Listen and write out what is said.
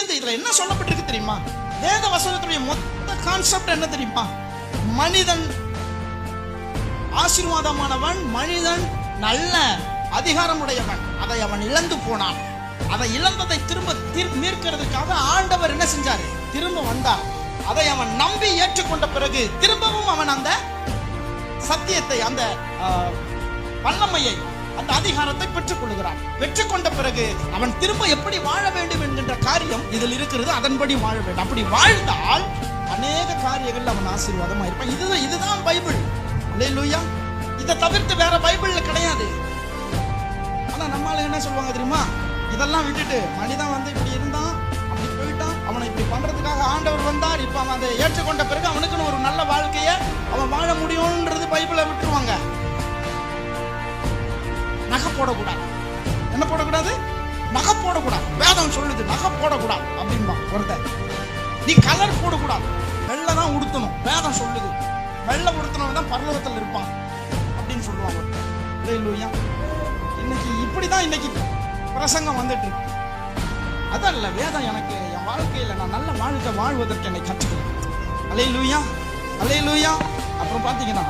இருந்து இதுல என்ன சொல்லப்பட்டிருக்கு தெரியுமா? வேத வசனத்துடைய மொத்த கான்செப்ட் என்ன தெரியுமா? மனிதன் ஆசீர்வாதமானவன், மனிதன் நல்ல அதிகாரமுடையவன். அதை அவன் இழந்து போனான். அதை இழந்ததை திரும்ப மீட்கிறதுக்காக ஆண்டவர் என்ன செஞ்சாரு? திரும்ப வந்தார். அதை அவன் நம்பி ஏற்றுக்கொண்ட பிறகு திரும்பவும் அவன் அந்த சத்தியத்தை, அந்த வல்லமையை, அந்த அதிகாரத்தை பெற்றுக் கொள்கிறான். பெற்றுக்கொண்ட பிறகு அவன் திரும்ப எப்படி வாழ வேண்டும் என்கின்ற காரியம் இதில் இருக்கிறது. அதன்படி வாழ வேண்டும். அப்படி வாழ்ந்தால் அநேக காரியங்கள் அவன் ஆசீர்வாதமா இருப்பான். இதுதான் பைபிள். அல்லேலூயா. இதை தவிர்த்து வேற பைபிள்ல கிடையாது. ஆனா நம்மால என்ன சொல்லுவாங்க தெரியுமா? இதெல்லாம் விட்டுட்டு மனிதன் வந்து இப்படி இருந்தான், அப்படி போயிட்டான், அவனை இப்படி பண்றதுக்காக ஆண்டவர் வந்தார், இப்ப அவன் அதை ஏற்றுக்கொண்ட பிறகு அவனுக்குன்னு ஒரு நல்ல வாழ்க்கைய அவன் வாழ முடியும்ன்றது பைபிளை விட்டுருவாங்க. நகை போடக்கூடாது. என்ன போடக்கூடாது? நகை போடக்கூடாது. வேதம் சொல்லுது நகை போடக்கூடாது அப்படின்பா ஒருத்தர். நீ கலர் போடக்கூடாது, வெள்ளை தான் உடுத்தணும். வேதம் சொல்லுது வெள்ளை உடுத்தணும் தான் பரலோகத்தில் இருப்பான் அப்படின்னு சொல்லுவாங்க. அல்லேலூயா. இன்னைக்கு இப்படிதான் இன்னைக்கு பிரசங்கம் வந்துட்டு இருக்கு. அதல்ல வேதம் எனக்கு என் வாழ்க்கையில நான் நல்ல வாழ்க்கை வாழ்வதற்கு என்னை கற்றுக்கிறேன். அல்லேலூயா, அல்லேலூயா. அப்புறம் பாத்தீங்கன்னா